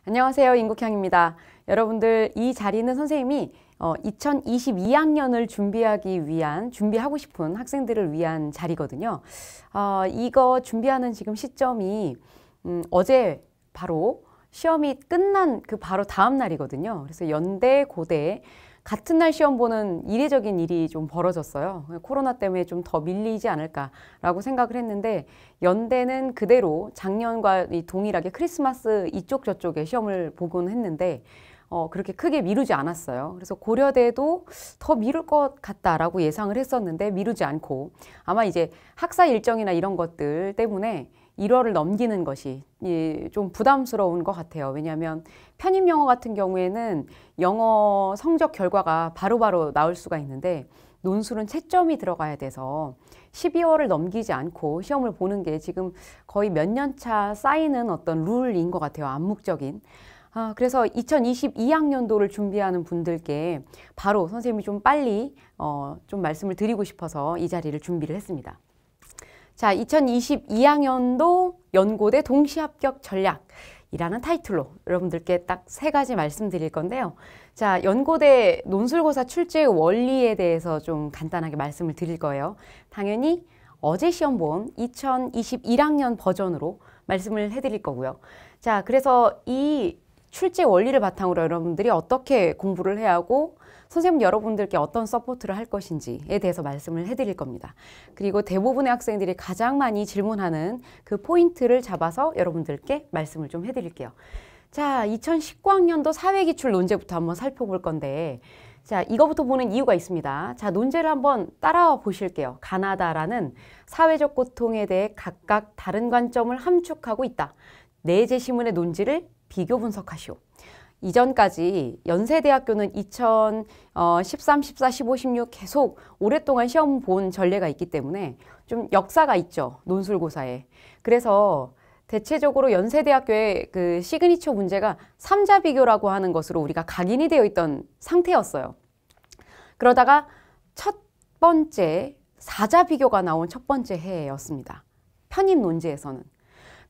안녕하세요. 임국향입니다. 여러분들 이 자리는 선생님이 2022학년을 준비하고 싶은 학생들을 위한 자리거든요. 이거 준비하는 지금 시점이 어제 바로 시험이 끝난 그 바로 다음 날이거든요. 그래서 연대, 고대 같은 날 시험 보는 이례적인 일이 좀 벌어졌어요. 코로나 때문에 좀 더 밀리지 않을까라고 생각을 했는데 연대는 그대로 작년과 동일하게 크리스마스 이쪽 저쪽에 시험을 보곤 했는데 그렇게 크게 미루지 않았어요. 그래서 고려대도 더 미룰 것 같다라고 예상을 했었는데 미루지 않고 아마 이제 학사 일정이나 이런 것들 때문에 1월을 넘기는 것이 좀 부담스러운 것 같아요. 왜냐하면 편입 영어 같은 경우에는 영어 성적 결과가 바로바로 나올 수가 있는데 논술은 채점이 들어가야 돼서 12월을 넘기지 않고 시험을 보는 게 지금 거의 몇 년 차 쌓이는 어떤 룰인 것 같아요. 암묵적인. 그래서 2022학년도를 준비하는 분들께 바로 선생님이 좀 빨리 좀 말씀을 드리고 싶어서 이 자리를 준비를 했습니다. 자, 2022학년도 연고대 동시합격 전략이라는 타이틀로 여러분들께 딱 3가지 말씀드릴 건데요. 자, 연고대 논술고사 출제 원리에 대해서 좀 간단하게 말씀을 드릴 거예요. 당연히 어제 시험 본 2021학년 버전으로 말씀을 해드릴 거고요. 자, 그래서 이 출제 원리를 바탕으로 여러분들이 어떻게 공부를 해야 하고 선생님 여러분들께 어떤 서포트를 할 것인지에 대해서 말씀을 해드릴 겁니다. 그리고 대부분의 학생들이 가장 많이 질문하는 그 포인트를 잡아서 여러분들께 말씀을 좀 해드릴게요. 자, 2019학년도 사회기출 논제부터 한번 살펴볼 건데 자, 이거부터 보는 이유가 있습니다. 자, 논제를 한번 따라와 보실게요. 가나다라는 사회적 고통에 대해 각각 다른 관점을 함축하고 있다. 네 제시문의 논지를 비교 분석하시오. 이전까지 연세대학교는 2013, 14, 15, 16 계속 오랫동안 시험 본 전례가 있기 때문에 좀 역사가 있죠. 논술고사에. 그래서 대체적으로 연세대학교의 그 시그니처 문제가 3자 비교라고 하는 것으로 우리가 각인이 되어 있던 상태였어요. 그러다가 첫 번째 4자 비교가 나온 첫 번째 해였습니다. 편입 논지에서는.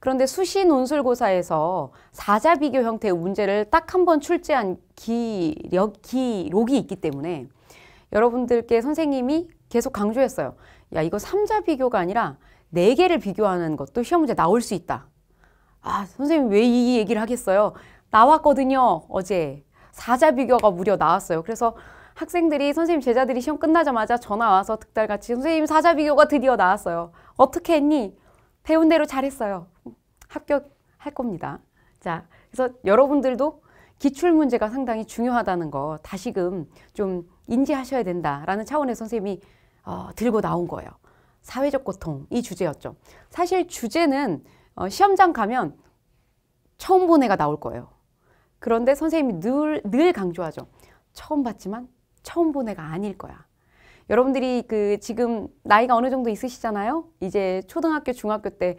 그런데 수시 논술고사에서 4자 비교 형태의 문제를 딱 한 번 출제한 기록이 있기 때문에 여러분들께 선생님이 계속 강조했어요. 야, 이거 3자 비교가 아니라 4개를 비교하는 것도 시험 문제 나올 수 있다. 선생님 왜 이 얘기를 하겠어요? 나왔거든요. 어제 4자 비교가 무려 나왔어요. 그래서 학생들이 선생님 제자들이 시험 끝나자마자 전화 와서 득달같이 선생님 4자 비교가 드디어 나왔어요. 어떻게 했니? 배운 대로 잘했어요. 합격할 겁니다. 자, 그래서 여러분들도 기출문제가 상당히 중요하다는 거 다시금 좀 인지하셔야 된다라는 차원에서 선생님이 들고 나온 거예요. 사회적 고통, 이 주제였죠. 사실 주제는 시험장 가면 처음 본 애가 나올 거예요. 그런데 선생님이 늘 강조하죠. 처음 봤지만 처음 본 애가 아닐 거야. 여러분들이 지금 나이가 어느 정도 있으시잖아요. 이제 초등학교, 중학교 때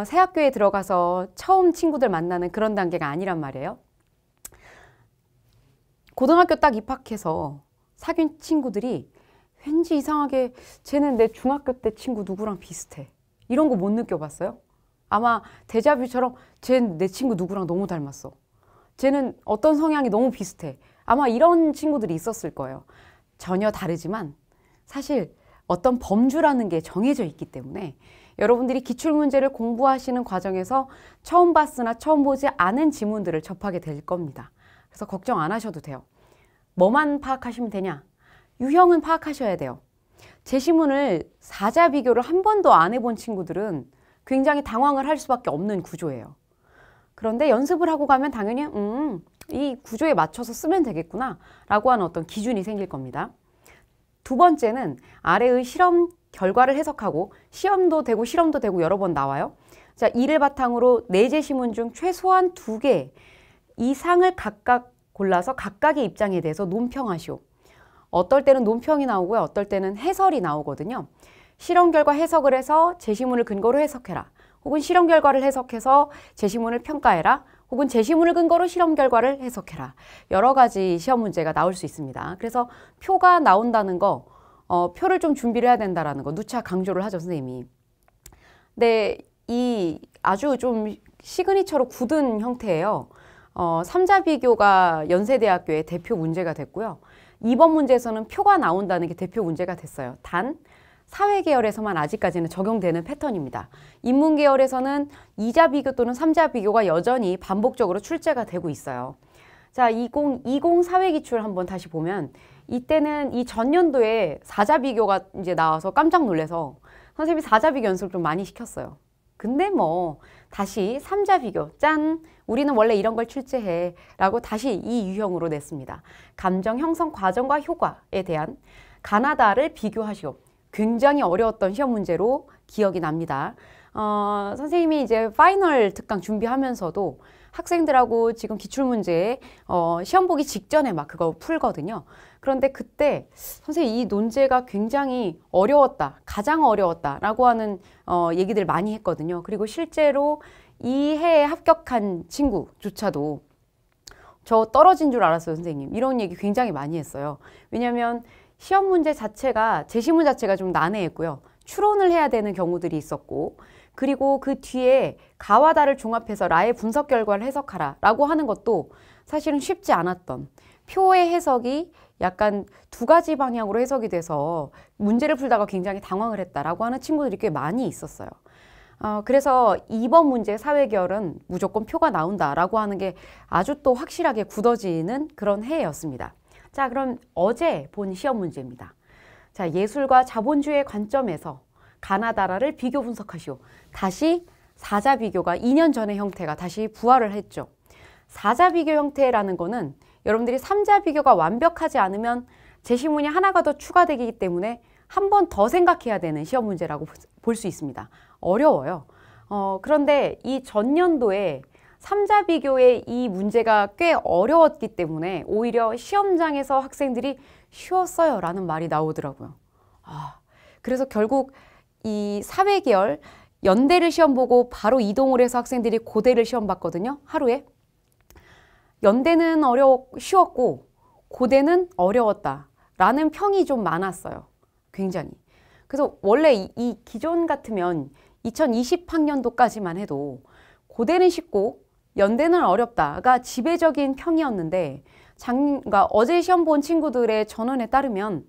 새 학교에 들어가서 처음 친구들 만나는 그런 단계가 아니란 말이에요. 고등학교 딱 입학해서 사귄 친구들이 왠지 이상하게 쟤는 내 중학교 때 친구 누구랑 비슷해. 이런 거 못 느껴봤어요? 아마 데자뷰처럼 쟤는 내 친구 누구랑 너무 닮았어. 쟤는 어떤 성향이 너무 비슷해. 아마 이런 친구들이 있었을 거예요. 전혀 다르지만 사실 어떤 범주라는 게 정해져 있기 때문에 여러분들이 기출문제를 공부하시는 과정에서 처음 봤으나 처음 보지 않은 지문들을 접하게 될 겁니다. 그래서 걱정 안 하셔도 돼요. 뭐만 파악하시면 되냐? 유형은 파악하셔야 돼요. 제시문을 4자 비교를 한 번도 안 해본 친구들은 굉장히 당황을 할 수밖에 없는 구조예요. 그런데 연습을 하고 가면 당연히 이 구조에 맞춰서 쓰면 되겠구나 라고 하는 어떤 기준이 생길 겁니다. 두 번째는 아래의 실험 결과를 해석하고 시험도 되고 실험도 되고 여러 번 나와요. 자, 이를 바탕으로 4제시문 중 최소한 2개 이상을 각각 골라서 각각의 입장에 대해서 논평하시오. 어떨 때는 논평이 나오고요. 어떨 때는 해설이 나오거든요. 실험 결과 해석을 해서 제시문을 근거로 해석해라. 혹은 실험 결과를 해석해서 제시문을 평가해라. 혹은 제시문을 근거로 실험 결과를 해석해라. 여러 가지 시험 문제가 나올 수 있습니다. 그래서 표가 나온다는 거, 표를 좀 준비를 해야 된다는 거 누차 강조를 하죠, 선생님이. 근데 이 아주 좀 시그니처로 굳은 형태예요. 삼자 비교가 연세대학교의 대표 문제가 됐고요. 이번 문제에서는 표가 나온다는 게 대표 문제가 됐어요. 단 사회계열에서만 아직까지는 적용되는 패턴입니다. 인문계열에서는 2자 비교 또는 3자 비교가 여전히 반복적으로 출제가 되고 있어요. 자, 2020 사회기출 한번 다시 보면 이때는 이 전년도에 4자 비교가 이제 나와서 깜짝 놀라서 선생님이 4자 비교 연습을 좀 많이 시켰어요. 근데 뭐 다시 3자 비교, 짠! 우리는 원래 이런 걸 출제해 라고 다시 이 유형으로 냈습니다. 감정 형성 과정과 효과에 대한 가나다를 비교하시오. 굉장히 어려웠던 시험 문제로 기억이 납니다. 선생님이 이제 파이널 특강 준비하면서도 학생들하고 지금 기출문제 시험 보기 직전에 막 그거 풀거든요. 그런데 그때 선생님 이 논제가 굉장히 어려웠다, 가장 어려웠다라고 하는 얘기들 많이 했거든요. 그리고 실제로 이 해에 합격한 친구조차도 저 떨어진 줄 알았어요, 선생님. 이런 얘기 굉장히 많이 했어요. 왜냐하면 시험 문제 자체가, 제시문 자체가 좀 난해했고요. 추론을 해야 되는 경우들이 있었고, 그리고 그 뒤에 가와 다를 종합해서 라의 분석 결과를 해석하라 라고 하는 것도 사실은 쉽지 않았던, 표의 해석이 약간 두 가지 방향으로 해석이 돼서 문제를 풀다가 굉장히 당황을 했다라고 하는 친구들이 꽤 많이 있었어요. 그래서 이번 문제 사회계열은 무조건 표가 나온다라고 하는 게 아주 또 확실하게 굳어지는 그런 해였습니다. 자, 그럼 어제 본 시험 문제입니다. 자, 예술과 자본주의 관점에서 가나다라를 비교 분석하시오. 다시 4자 비교가 2년 전의 형태가 다시 부활을 했죠. 4자 비교 형태라는 거는 여러분들이 3자 비교가 완벽하지 않으면 제시문이 하나가 더 추가되기 때문에 한 번 더 생각해야 되는 시험 문제라고 볼 수 있습니다. 어려워요. 그런데 이 전년도에 3자 비교의 이 문제가 꽤 어려웠기 때문에 오히려 시험장에서 학생들이 쉬웠어요 라는 말이 나오더라고요. 그래서 결국 이 사회계열 연대를 시험 보고 바로 이동을 해서 학생들이 고대를 시험 봤거든요. 하루에. 연대는 쉬웠고 고대는 어려웠다 라는 평이 좀 많았어요. 굉장히. 그래서 원래 이 기존 같으면 2020학년도까지만 해도 고대는 쉽고 연대는 어렵다가 지배적인 평이었는데 그러니까 어제 시험 본 친구들의 전언에 따르면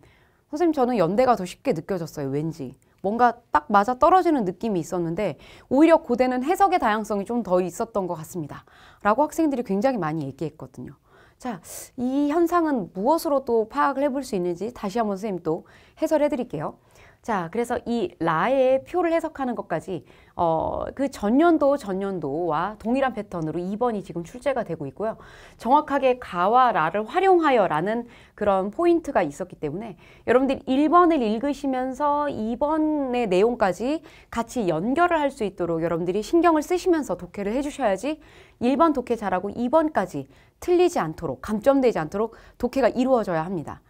선생님 저는 연대가 더 쉽게 느껴졌어요. 왠지. 뭔가 딱 맞아 떨어지는 느낌이 있었는데 오히려 고대는 해석의 다양성이 좀 더 있었던 것 같습니다. 라고 학생들이 굉장히 많이 얘기했거든요. 자, 이 현상은 무엇으로 또 파악을 해볼 수 있는지 다시 한번 선생님 또 해설해 드릴게요. 자, 그래서 이 라의 표를 해석하는 것까지 그 전년도와 동일한 패턴으로 2번이 지금 출제가 되고 있고요. 정확하게 가와 라를 활용하여 라는 그런 포인트가 있었기 때문에 여러분들이 1번을 읽으시면서 2번의 내용까지 같이 연결을 할 수 있도록 여러분들이 신경을 쓰시면서 독해를 해주셔야지 1번 독해 잘하고 2번까지 틀리지 않도록, 감점되지 않도록 독해가 이루어져야 합니다.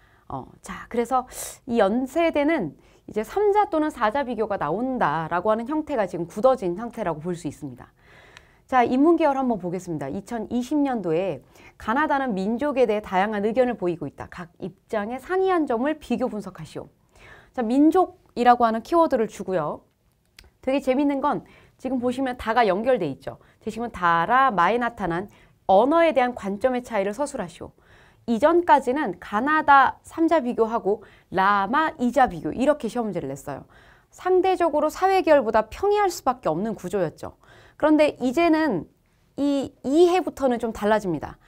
자, 그래서 이 연세대는 이제 3자 또는 4자 비교가 나온다라고 하는 형태가 지금 굳어진 상태라고 볼 수 있습니다. 자, 인문계열 한번 보겠습니다. 2020년도에 가나다는 민족에 대해 다양한 의견을 보이고 있다. 각 입장의 상이한 점을 비교 분석하시오. 자, 민족이라고 하는 키워드를 주고요. 되게 재밌는 건 지금 보시면 다가 연결돼 있죠. 제시문 다라 마에 나타난 언어에 대한 관점의 차이를 서술하시오. 이전까지는 가나다 3자 비교하고 라마 2자 비교 이렇게 시험 문제를 냈어요. 상대적으로 사회계열보다 평이할 수밖에 없는 구조였죠. 그런데 이제는 이 해부터는 좀 달라집니다.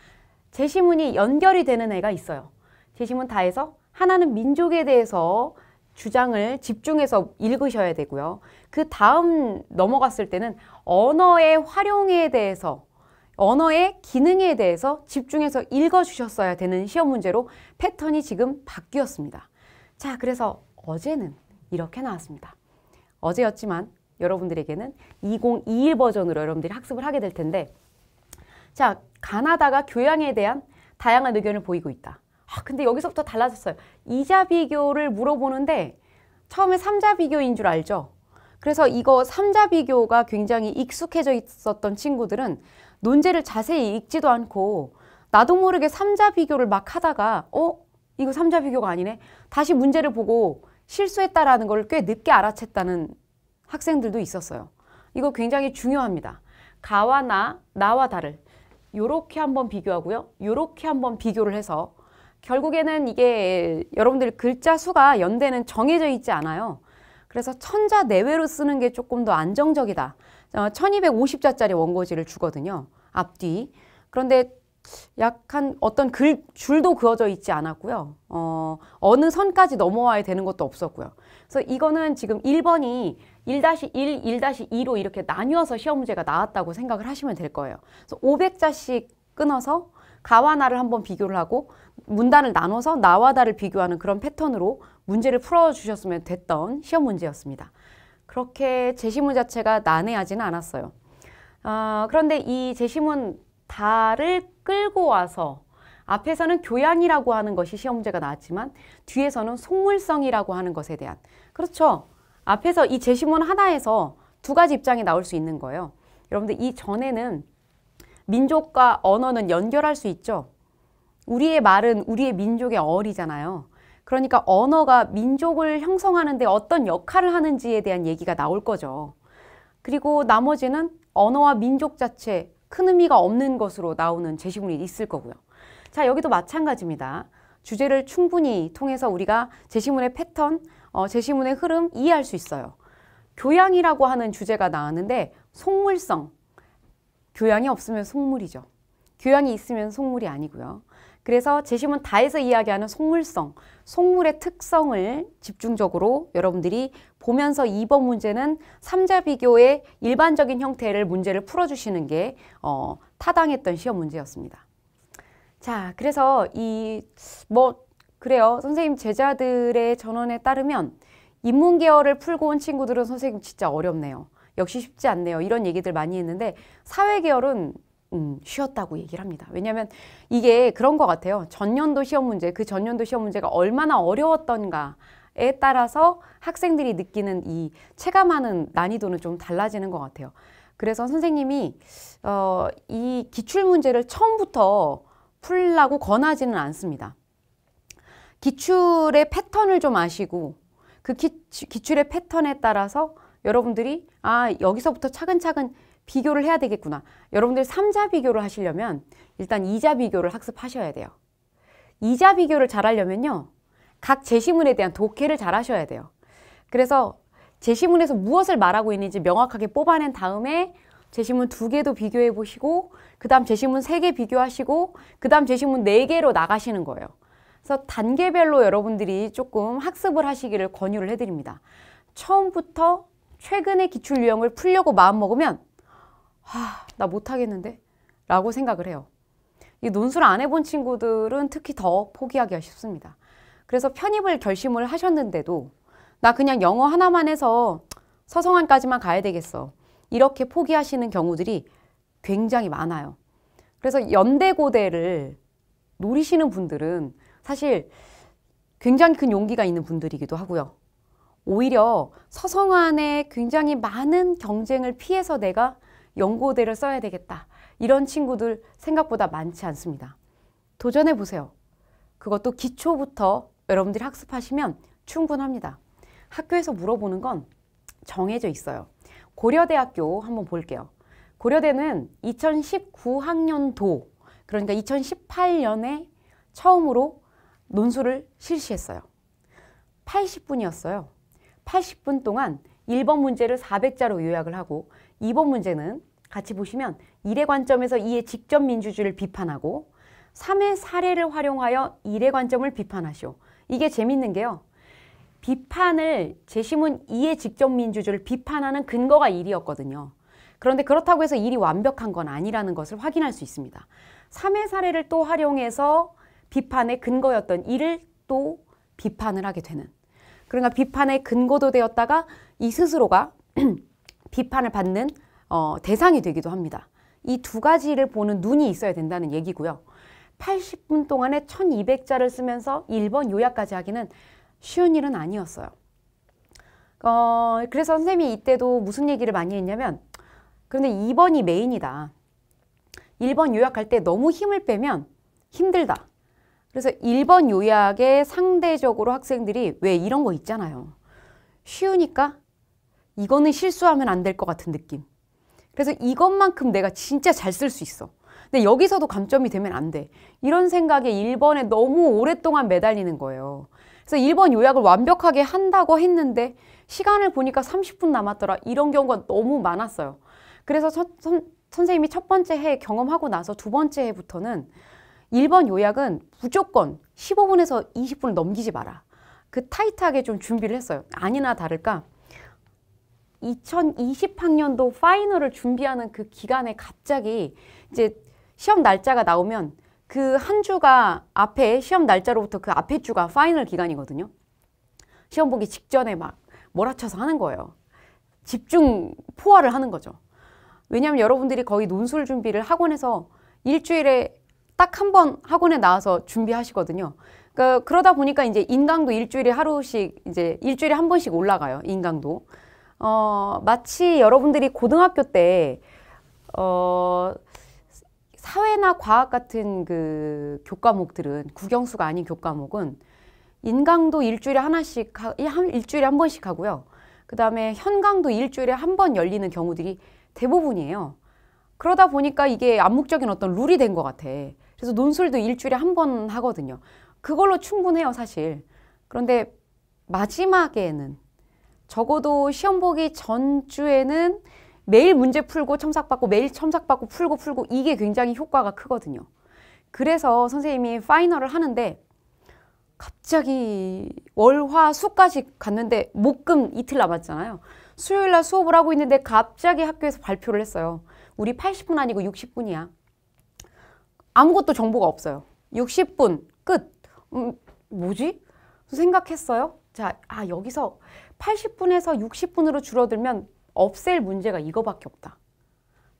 제시문이 연결이 되는 애가 있어요. 제시문 다에서 하나는 민족에 대해서 주장을 집중해서 읽으셔야 되고요. 그 다음 넘어갔을 때는 언어의 활용에 대해서 언어의 기능에 대해서 집중해서 읽어주셨어야 되는 시험 문제로 패턴이 지금 바뀌었습니다. 자, 그래서 어제는 이렇게 나왔습니다. 어제였지만 여러분들에게는 2021 버전으로 여러분들이 학습을 하게 될 텐데 자, 가나다가 교양에 대한 다양한 의견을 보이고 있다. 근데 여기서부터 달라졌어요. 2자 비교를 물어보는데 처음에 3자 비교인 줄 알죠? 그래서 이거 3자 비교가 굉장히 익숙해져 있었던 친구들은 논제를 자세히 읽지도 않고 나도 모르게 3자 비교를 막 하다가 이거 3자 비교가 아니네? 다시 문제를 보고 실수했다라는 걸 꽤 늦게 알아챘다는 학생들도 있었어요. 이거 굉장히 중요합니다. 가와 나와 다를 요렇게 한번 비교하고요. 요렇게 한번 비교를 해서 결국에는 이게 여러분들 글자 수가 연대는 정해져 있지 않아요. 그래서 천자 내외로 쓰는 게 조금 더 안정적이다. 1250자짜리 원고지를 주거든요. 앞뒤. 그런데 약간 어떤 줄도 그어져 있지 않았고요. 어느 선까지 넘어와야 되는 것도 없었고요. 그래서 이거는 지금 1번이 1-1, 1-2로 이렇게 나뉘어서 시험 문제가 나왔다고 생각을 하시면 될 거예요. 그래서 500자씩 끊어서 가와 나를 한번 비교를 하고 문단을 나눠서 나와 다를 비교하는 그런 패턴으로 문제를 풀어주셨으면 됐던 시험 문제였습니다. 그렇게 제시문 자체가 난해하지는 않았어요. 그런데 이 제시문 다를 끌고 와서 앞에서는 교양이라고 하는 것이 시험 문제가 나왔지만 뒤에서는 속물성이라고 하는 것에 대한, 그렇죠. 앞에서 이 제시문 하나에서 두 가지 입장이 나올 수 있는 거예요. 여러분들 이 전에는 민족과 언어는 연결할 수 있죠. 우리의 말은 우리의 민족의 어리잖아요. 그러니까 언어가 민족을 형성하는 데 어떤 역할을 하는지에 대한 얘기가 나올 거죠. 그리고 나머지는 언어와 민족 자체 큰 의미가 없는 것으로 나오는 제시문이 있을 거고요. 자, 여기도 마찬가지입니다. 주제를 충분히 통해서 우리가 제시문의 패턴, 제시문의 흐름 이해할 수 있어요. 교양이라고 하는 주제가 나왔는데 속물성, 교양이 없으면 속물이죠. 교양이 있으면 속물이 아니고요. 그래서 제시문 다에서 이야기하는 속물성, 속물의 특성을 집중적으로 여러분들이 보면서 2번 문제는 3자 비교의 일반적인 형태를 문제를 풀어주시는 게 타당했던 시험 문제였습니다. 자, 그래서 그래요. 선생님 제자들의 전언에 따르면 인문계열을 풀고 온 친구들은 선생님 진짜 어렵네요. 역시 쉽지 않네요. 이런 얘기들 많이 했는데 사회계열은 쉬웠다고 얘기를 합니다. 왜냐하면 이게 그런 것 같아요. 전년도 시험 문제, 그 전년도 시험 문제가 얼마나 어려웠던가에 따라서 학생들이 느끼는 이 체감하는 난이도는 좀 달라지는 것 같아요. 그래서 선생님이 이 기출문제를 처음부터 풀라고 권하지는 않습니다. 기출의 패턴을 좀 아시고 그 기출의 패턴에 따라서 여러분들이 여기서부터 차근차근 비교를 해야 되겠구나. 여러분들 3자 비교를 하시려면 일단 2자 비교를 학습하셔야 돼요. 2자 비교를 잘하려면요. 각 제시문에 대한 독해를 잘 하셔야 돼요. 그래서 제시문에서 무엇을 말하고 있는지 명확하게 뽑아낸 다음에 제시문 2개도 비교해 보시고 그 다음 제시문 3개 비교하시고 그 다음 제시문 4개로 나가시는 거예요. 그래서 단계별로 여러분들이 조금 학습을 하시기를 권유를 해드립니다. 처음부터 최근의 기출 유형을 풀려고 마음먹으면 나 못하겠는데? 라고 생각을 해요. 이 논술 안 해본 친구들은 특히 더 포기하기가 쉽습니다. 그래서 편입을 결심을 하셨는데도 나 그냥 영어 하나만 해서 서성안까지만 가야 되겠어. 이렇게 포기하시는 경우들이 굉장히 많아요. 그래서 연대고대를 노리시는 분들은 사실 굉장히 큰 용기가 있는 분들이기도 하고요. 오히려 서성안에 굉장히 많은 경쟁을 피해서 내가 연고대를 써야 되겠다. 이런 친구들 생각보다 많지 않습니다. 도전해 보세요. 그것도 기초부터 여러분들이 학습하시면 충분합니다. 학교에서 물어보는 건 정해져 있어요. 고려대학교 한번 볼게요. 고려대는 2019학년도, 그러니까 2018년에 처음으로 논술을 실시했어요. 80분이었어요. 80분 동안 1번 문제를 400자로 요약을 하고 2번 문제는 같이 보시면 1의 관점에서 2의 직접 민주주의를 비판하고 3의 사례를 활용하여 1의 관점을 비판하시오. 이게 재밌는 게요. 비판을 제시문 2의 직접 민주주의를 비판하는 근거가 1이었거든요. 그런데 그렇다고 해서 1이 완벽한 건 아니라는 것을 확인할 수 있습니다. 3의 사례를 또 활용해서 비판의 근거였던 1을 또 비판을 하게 되는. 그러니까 비판의 근거도 되었다가 이 스스로가 비판을 받는 대상이 되기도 합니다. 이 두 가지를 보는 눈이 있어야 된다는 얘기고요. 80분 동안에 1200자를 쓰면서 1번 요약까지 하기는 쉬운 일은 아니었어요. 그래서 선생님이 이때도 무슨 얘기를 많이 했냐면 그런데 2번이 메인이다. 1번 요약할 때 너무 힘을 빼면 힘들다. 그래서 1번 요약에 상대적으로 학생들이 왜 이런 거 있잖아요. 쉬우니까 이거는 실수하면 안 될 것 같은 느낌. 그래서 이것만큼 내가 진짜 잘 쓸 수 있어. 근데 여기서도 감점이 되면 안 돼. 이런 생각에 1번에 너무 오랫동안 매달리는 거예요. 그래서 1번 요약을 완벽하게 한다고 했는데 시간을 보니까 30분 남았더라. 이런 경우가 너무 많았어요. 그래서 선생님이 첫 번째 해 경험하고 나서 두 번째 해부터는 1번 요약은 무조건 15분에서 20분을 넘기지 마라. 그 타이트하게 좀 준비를 했어요. 아니나 다를까 2020학년도 파이널을 준비하는 그 기간에 갑자기 이제 시험 날짜가 나오면 그 한 주가 앞에 시험 날짜로부터 그 앞에 주가 파이널 기간이거든요. 시험 보기 직전에 막 몰아쳐서 하는 거예요. 집중 포화를 하는 거죠. 왜냐하면 여러분들이 거의 논술 준비를 학원에서 일주일에 딱 한 번 학원에 나와서 준비하시거든요. 그러다 보니까 이제 인강도 일주일에 하루씩 이제 일주일에 한 번씩 올라가요. 인강도. 마치 여러분들이 고등학교 때 사회나 과학 같은 그 교과목들은 국영수가 아닌 교과목은 인강도 일주일에 하나씩 일주일에 한 번씩 하고요. 그 다음에 현강도 일주일에 한 번 열리는 경우들이 대부분이에요. 그러다 보니까 이게 암묵적인 어떤 룰이 된 것 같아. 그래서 논술도 일주일에 한 번 하거든요. 그걸로 충분해요, 사실. 그런데 마지막에는 적어도 시험 보기 전주에는 매일 문제 풀고 첨삭받고 매일 첨삭받고 풀고 이게 굉장히 효과가 크거든요. 그래서 선생님이 파이널을 하는데 갑자기 월, 화, 수까지 갔는데 목, 금 이틀 남았잖아요. 수요일 날 수업을 하고 있는데 갑자기 학교에서 발표를 했어요. 우리 80분 아니고 60분이야. 아무것도 정보가 없어요. 60분 끝. 뭐지? 생각했어요. 자, 여기서 80분에서 60분으로 줄어들면 없앨 문제가 이거밖에 없다.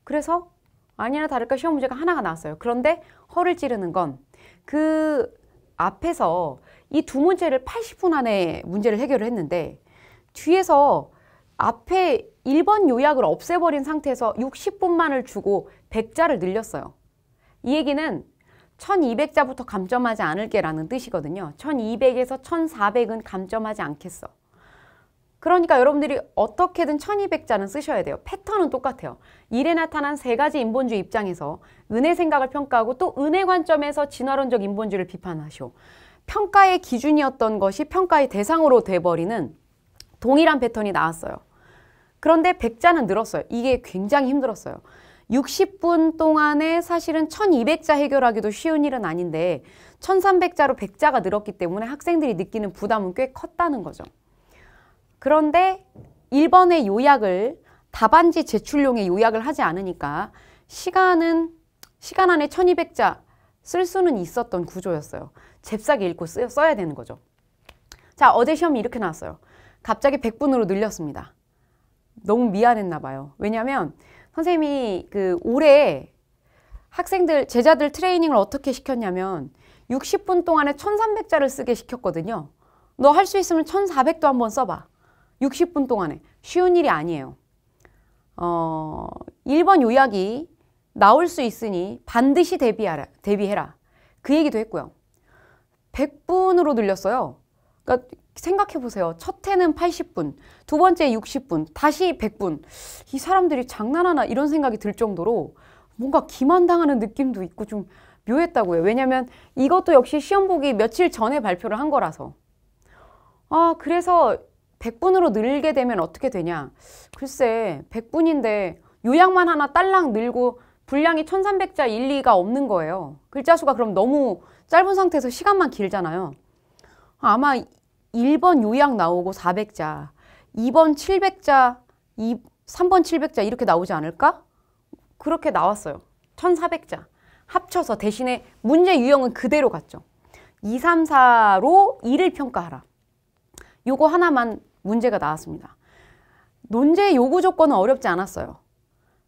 그래서 아니나 다를까 시험 문제가 하나가 나왔어요. 그런데 허를 찌르는 건 그 앞에서 이 두 문제를 80분 안에 문제를 해결을 했는데 뒤에서 앞에 1번 요약을 없애버린 상태에서 60분만을 주고 100자를 늘렸어요. 이 얘기는 1200자부터 감점하지 않을게 라는 뜻이거든요. 1200에서 1400은 감점하지 않겠어. 그러니까 여러분들이 어떻게든 1200자는 쓰셔야 돼요. 패턴은 똑같아요. 일에 나타난 세 가지 인본주 입장에서 은의 생각을 평가하고 또 은의 관점에서 진화론적 인본주의를 비판하시오. 평가의 기준이었던 것이 평가의 대상으로 돼버리는 동일한 패턴이 나왔어요. 그런데 100자는 늘었어요. 이게 굉장히 힘들었어요. 60분 동안에 사실은 1200자 해결하기도 쉬운 일은 아닌데 1300자로 100자가 늘었기 때문에 학생들이 느끼는 부담은 꽤 컸다는 거죠. 그런데 1번의 요약을 답안지 제출용의 요약을 하지 않으니까 시간 안에 1200자 쓸 수는 있었던 구조였어요. 잽싸게 읽고 써야 되는 거죠. 자, 어제 시험이 이렇게 나왔어요. 갑자기 100분으로 늘렸습니다. 너무 미안했나 봐요. 왜냐하면 선생님이 올해 학생들, 제자들 트레이닝을 어떻게 시켰냐면 60분 동안에 1300자를 쓰게 시켰거든요. 너 할 수 있으면 1400도 한번 써봐. 60분 동안에. 쉬운 일이 아니에요. 1번 요약이 나올 수 있으니 반드시 대비해라. 그 얘기도 했고요. 100분으로 늘렸어요. 그러니까 생각해보세요. 첫 해는 80분, 두 번째 60분, 다시 100분. 이 사람들이 장난하나 이런 생각이 들 정도로 뭔가 기만당하는 느낌도 있고 좀 묘했다고요. 왜냐면 이것도 역시 시험 보기 며칠 전에 발표를 한 거라서. 그래서 100분으로 늘게 되면 어떻게 되냐. 글쎄 100분인데 요약만 하나 딸랑 늘고 분량이 1300자 일리가 없는 거예요. 글자 수가 그럼 너무 짧은 상태에서 시간만 길잖아요. 아마 1번 요약 나오고 400자, 2번 700자, 3번 700자 이렇게 나오지 않을까? 그렇게 나왔어요. 1400자 합쳐서 대신에 문제 유형은 그대로 갔죠. 2, 3, 4로 2를 평가하라. 요거 하나만 문제가 나왔습니다. 논제 요구 조건은 어렵지 않았어요.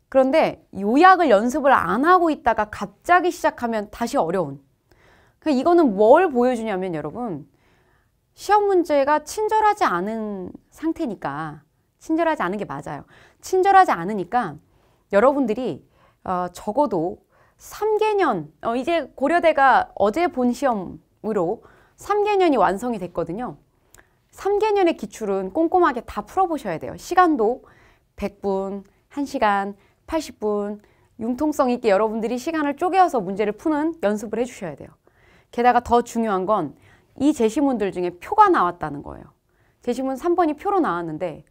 그런데 요약을 연습을 안 하고 있다가 갑자기 시작하면 다시 어려운. 그러니까 이거는 뭘 보여주냐면 여러분 시험 문제가 친절하지 않은 상태니까 친절하지 않은 게 맞아요. 친절하지 않으니까 여러분들이 적어도 3개년 이제 고려대가 어제 본 시험으로 3개년이 완성이 됐거든요. 3개년의 기출은 꼼꼼하게 다 풀어보셔야 돼요. 시간도 100분, 1시간, 80분, 융통성 있게 여러분들이 시간을 쪼개서 문제를 푸는 연습을 해주셔야 돼요. 게다가 더 중요한 건 이 제시문들 중에 표가 나왔다는 거예요. 제시문 3번이 표로 나왔는데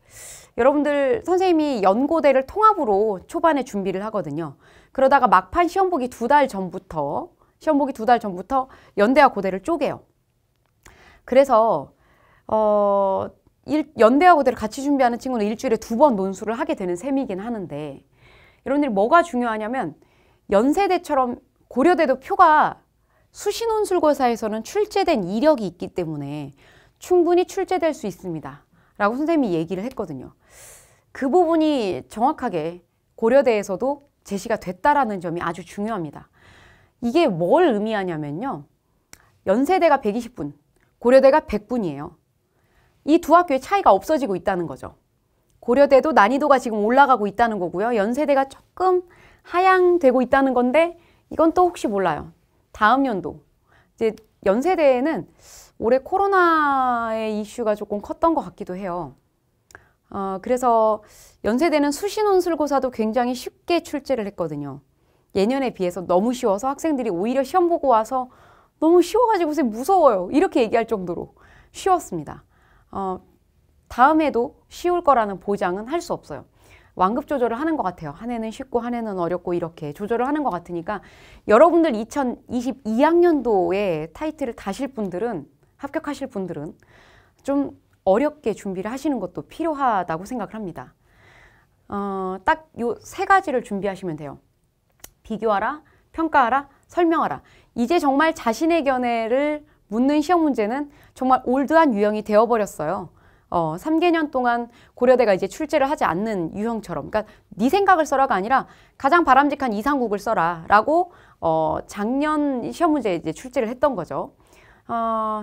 여러분들 선생님이 연고대를 통합으로 초반에 준비를 하거든요. 그러다가 막판 시험 보기 2달 전부터 연대와 고대를 쪼개요. 그래서 연대와 고대를 같이 준비하는 친구는 일주일에 2번 논술을 하게 되는 셈이긴 하는데 여러분들이 뭐가 중요하냐면 연세대처럼 고려대도 표가 수시논술고사에서는 출제된 이력이 있기 때문에 충분히 출제될 수 있습니다. 라고 선생님이 얘기를 했거든요. 그 부분이 정확하게 고려대에서도 제시가 됐다라는 점이 아주 중요합니다. 이게 뭘 의미하냐면요. 연세대가 120분, 고려대가 100분이에요. 이 두 학교의 차이가 없어지고 있다는 거죠. 고려대도 난이도가 지금 올라가고 있다는 거고요. 연세대가 조금 하향되고 있다는 건데 이건 또 혹시 몰라요. 다음 연도 이제 연세대에는 올해 코로나의 이슈가 조금 컸던 것 같기도 해요. 그래서 연세대는 수시논술고사도 굉장히 쉽게 출제를 했거든요. 예년에 비해서 너무 쉬워서 학생들이 오히려 시험 보고 와서 너무 쉬워가지고 선생님 무서워요. 이렇게 얘기할 정도로 쉬웠습니다. 다음 해도 쉬울 거라는 보장은 할 수 없어요. 완급 조절을 하는 것 같아요. 한 해는 쉽고 한 해는 어렵고 이렇게 조절을 하는 것 같으니까 여러분들 2022학년도에 타이틀을 다실 분들은 합격하실 분들은 좀 어렵게 준비를 하시는 것도 필요하다고 생각을 합니다. 딱 요 3가지를 준비하시면 돼요. 비교하라, 평가하라, 설명하라. 이제 정말 자신의 견해를 묻는 시험 문제는 정말 올드한 유형이 되어버렸어요. 3개년 동안 고려대가 이제 출제를 하지 않는 유형처럼. 그러니까 네 생각을 써라가 아니라 가장 바람직한 이상국을 써라 라고 작년 시험 문제에 이제 출제를 했던 거죠.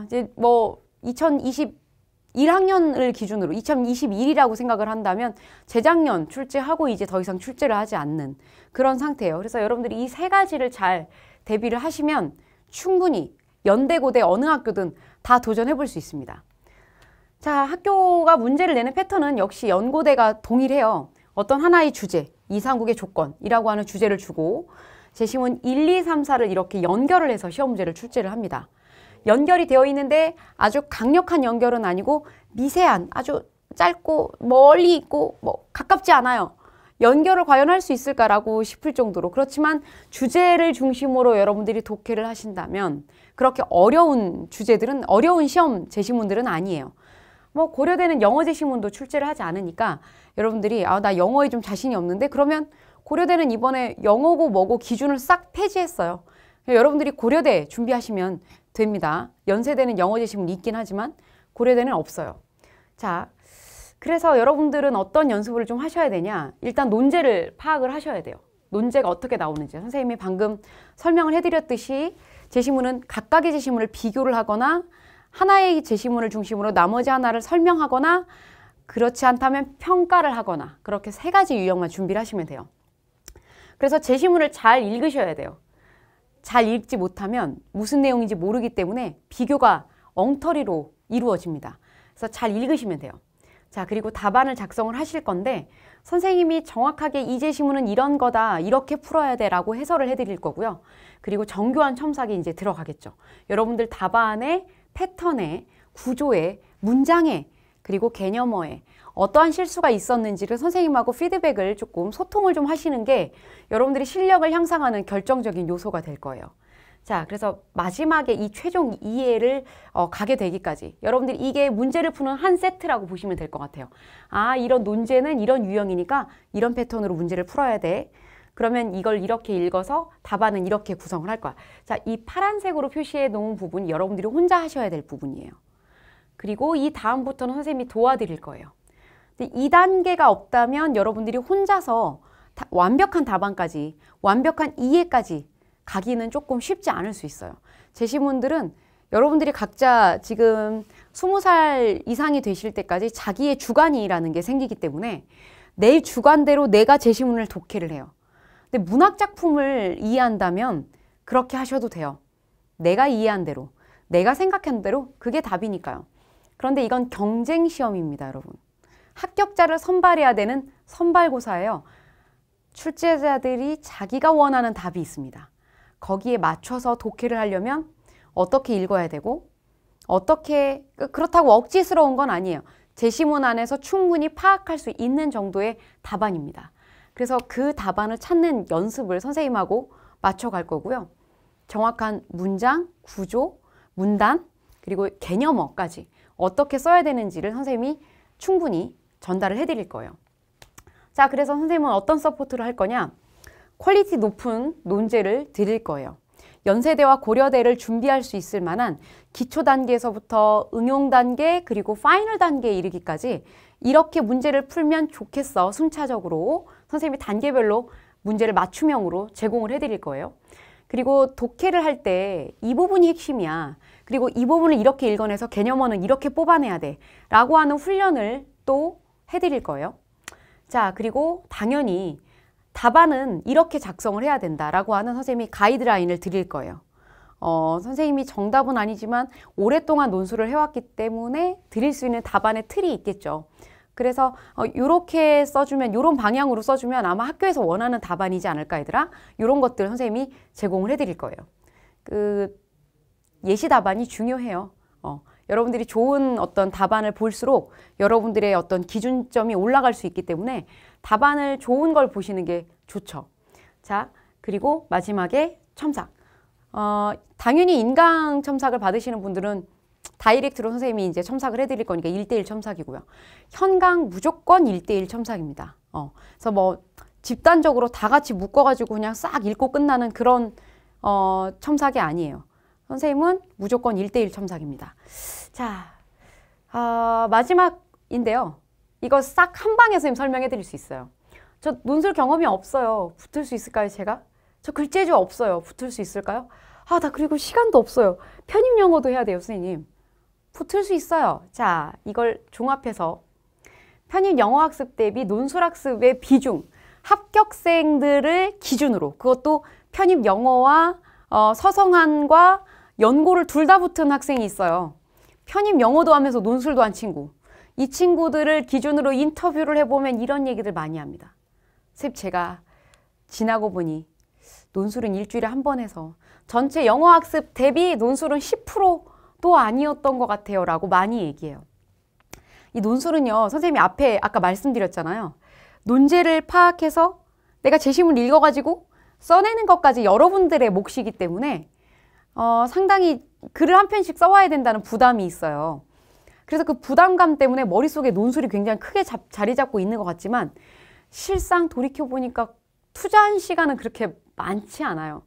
이제 뭐 2021학년을 기준으로 2021이라고 생각을 한다면 재작년 출제하고 이제 더 이상 출제를 하지 않는 그런 상태예요. 그래서 여러분들이 이 3가지를 잘 대비를 하시면 충분히 연대, 고대 어느 학교든 다 도전해 볼 수 있습니다. 자, 학교가 문제를 내는 패턴은 역시 연고대가 동일해요. 어떤 하나의 주제, 이상국의 조건이라고 하는 주제를 주고 제시문 1, 2, 3, 4를 이렇게 연결을 해서 시험 문제를 출제를 합니다. 연결이 되어 있는데 아주 강력한 연결은 아니고 미세한, 아주 짧고 멀리 있고 뭐 가깝지 않아요. 연결을 과연 할 수 있을까라고 싶을 정도로. 그렇지만 주제를 중심으로 여러분들이 독해를 하신다면 그렇게 어려운 주제들은, 어려운 시험 제시문들은 아니에요. 뭐 고려대는 영어 제시문도 출제를 하지 않으니까 여러분들이 나 영어에 좀 자신이 없는데 그러면 고려대는 이번에 영어고 뭐고 기준을 싹 폐지했어요. 여러분들이 고려대 준비하시면 됩니다. 연세대는 영어 제시문이 있긴 하지만 고려대는 없어요. 자, 그래서 여러분들은 어떤 연습을 좀 하셔야 되냐? 일단 논제를 파악을 하셔야 돼요. 논제가 어떻게 나오는지. 선생님이 방금 설명을 해드렸듯이 제시문은 각각의 제시문을 비교를 하거나 하나의 제시문을 중심으로 나머지 하나를 설명하거나 그렇지 않다면 평가를 하거나 그렇게 3가지 유형만 준비를 하시면 돼요. 그래서 제시문을 잘 읽으셔야 돼요. 잘 읽지 못하면 무슨 내용인지 모르기 때문에 비교가 엉터리로 이루어집니다. 그래서 잘 읽으시면 돼요. 자, 그리고 답안을 작성을 하실 건데 선생님이 정확하게 이 제시문은 이런 거다, 이렇게 풀어야 돼 라고 해설을 해드릴 거고요. 그리고 정교한 첨삭이 이제 들어가겠죠. 여러분들 답안에 패턴에, 구조에, 문장에, 그리고 개념어에 어떠한 실수가 있었는지를 선생님하고 피드백을 조금 소통을 좀 하시는 게 여러분들이 실력을 향상하는 결정적인 요소가 될 거예요. 자, 그래서 마지막에 이 최종 이해를 가게 되기까지 여러분들이 이게 문제를 푸는 한 세트라고 보시면 될 것 같아요. 이런 논제는 이런 유형이니까 이런 패턴으로 문제를 풀어야 돼. 그러면 이걸 이렇게 읽어서 답안은 이렇게 구성을 할 거야. 자, 이 파란색으로 표시해 놓은 부분이 여러분들이 혼자 하셔야 될 부분이에요. 그리고 이 다음부터는 선생님이 도와드릴 거예요. 근데 2단계가 없다면 여러분들이 혼자서 완벽한 답안까지, 완벽한 이해까지 가기는 조금 쉽지 않을 수 있어요. 제시문들은 여러분들이 각자 지금 20살 이상이 되실 때까지 자기의 주관이라는 게 생기기 때문에 내 주관대로 내가 제시문을 독해를 해요. 근데 문학 작품을 이해한다면 그렇게 하셔도 돼요. 내가 이해한 대로, 내가 생각한 대로 그게 답이니까요. 그런데 이건 경쟁 시험입니다, 여러분. 합격자를 선발해야 되는 선발고사예요. 출제자들이 자기가 원하는 답이 있습니다. 거기에 맞춰서 독해를 하려면 어떻게 읽어야 되고 어떻게 그렇다고 억지스러운 건 아니에요. 제시문 안에서 충분히 파악할 수 있는 정도의 답안입니다. 그래서 그 답안을 찾는 연습을 선생님하고 맞춰갈 거고요. 정확한 문장, 구조, 문단, 그리고 개념어까지 어떻게 써야 되는지를 선생님이 충분히 전달을 해드릴 거예요. 자, 그래서 선생님은 어떤 서포트를 할 거냐? 퀄리티 높은 논제를 드릴 거예요. 연세대와 고려대를 준비할 수 있을 만한 기초 단계에서부터 응용 단계 그리고 파이널 단계에 이르기까지 이렇게 문제를 풀면 좋겠어. 순차적으로 선생님이 단계별로 문제를 맞춤형으로 제공을 해드릴 거예요. 그리고 독해를 할 때 이 부분이 핵심이야. 그리고 이 부분을 이렇게 읽어내서 개념어는 이렇게 뽑아내야 돼. 라고 하는 훈련을 또 해드릴 거예요. 자, 그리고 당연히 답안은 이렇게 작성을 해야 된다라고 하는 선생님이 가이드라인을 드릴 거예요. 선생님이 정답은 아니지만 오랫동안 논술을 해왔기 때문에 드릴 수 있는 답안의 틀이 있겠죠. 그래서 요렇게 써주면, 요런 방향으로 써주면 아마 학교에서 원하는 답안이지 않을까 얘들아? 요런 것들 선생님이 제공을 해드릴 거예요. 예시 답안이 중요해요. 여러분들이 좋은 어떤 답안을 볼수록 여러분들의 어떤 기준점이 올라갈 수 있기 때문에 답안을 좋은 걸 보시는 게 좋죠. 자, 그리고 마지막에 첨삭. 당연히 인강 첨삭을 받으시는 분들은 다이렉트로 선생님이 이제 첨삭을 해드릴 거니까 1:1 첨삭이고요. 현강 무조건 1:1 첨삭입니다. 그래서 뭐 집단적으로 다 같이 묶어가지고 그냥 싹 읽고 끝나는 그런 첨삭이 아니에요. 선생님은 무조건 1:1 첨삭입니다. 자, 마지막인데요. 이거 싹 한 방에 선생님 설명해 드릴 수 있어요. 저 논술 경험이 없어요. 붙을 수 있을까요, 제가? 저 글재주 없어요. 붙을 수 있을까요? 나 그리고 시간도 없어요. 편입 영어도 해야 돼요, 선생님. 붙을 수 있어요. 자, 이걸 종합해서 편입 영어 학습 대비 논술 학습의 비중, 합격생들을 기준으로, 그것도 편입 영어와 서성한과 연고를 둘 다 붙은 학생이 있어요. 편입 영어도 하면서 논술도 한 친구. 이 친구들을 기준으로 인터뷰를 해보면 이런 얘기들 많이 합니다. 선생님, 제가 지나고 보니 논술은 일주일에 한 번 해서 전체 영어 학습 대비 논술은 10%도 아니었던 것 같아요. 라고 많이 얘기해요. 이 논술은요, 선생님이 앞에 아까 말씀드렸잖아요. 논제를 파악해서 내가 제시문을 읽어가지고 써내는 것까지 여러분들의 몫이기 때문에 상당히 글을 한 편씩 써와야 된다는 부담이 있어요. 그래서 그 부담감 때문에 머릿속에 논술이 굉장히 크게 자리 잡고 있는 것 같지만 실상 돌이켜보니까 투자한 시간은 그렇게 많지 않아요.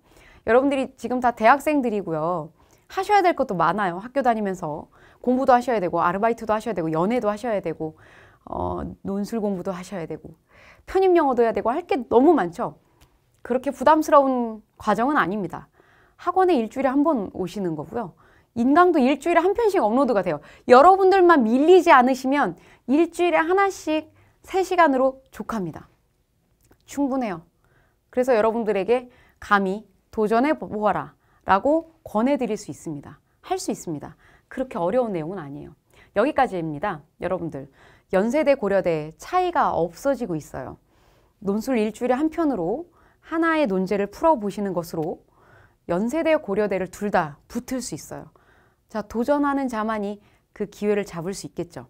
여러분들이 지금 다 대학생들이고요. 하셔야 될 것도 많아요. 학교 다니면서 공부도 하셔야 되고 아르바이트도 하셔야 되고 연애도 하셔야 되고 논술 공부도 하셔야 되고 편입 영어도 해야 되고 할 게 너무 많죠. 그렇게 부담스러운 과정은 아닙니다. 학원에 일주일에 한 번 오시는 거고요. 인강도 일주일에 한 편씩 업로드가 돼요. 여러분들만 밀리지 않으시면 일주일에 하나씩 3시간으로 족합니다. 충분해요. 그래서 여러분들에게 감히 도전해 보아라 라고 권해드릴 수 있습니다. 할 수 있습니다. 그렇게 어려운 내용은 아니에요. 여기까지입니다. 여러분들, 연세대 고려대 차이가 없어지고 있어요. 논술 일주일에 한 편으로 하나의 논제를 풀어보시는 것으로 연세대 고려대를 둘 다 붙을 수 있어요. 자, 도전하는 자만이 그 기회를 잡을 수 있겠죠.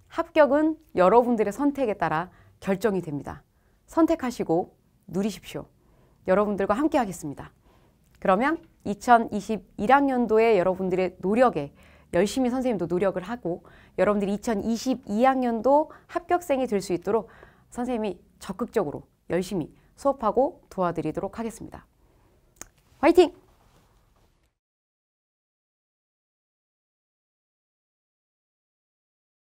합격은 여러분들의 선택에 따라 결정이 됩니다. 선택하시고 누리십시오. 여러분들과 함께 하겠습니다. 그러면 2021학년도에 여러분들의 노력에 열심히 선생님도 노력을 하고 여러분들이 2022학년도 합격생이 될 수 있도록 선생님이 적극적으로 열심히 수업하고 도와드리도록 하겠습니다. 화이팅!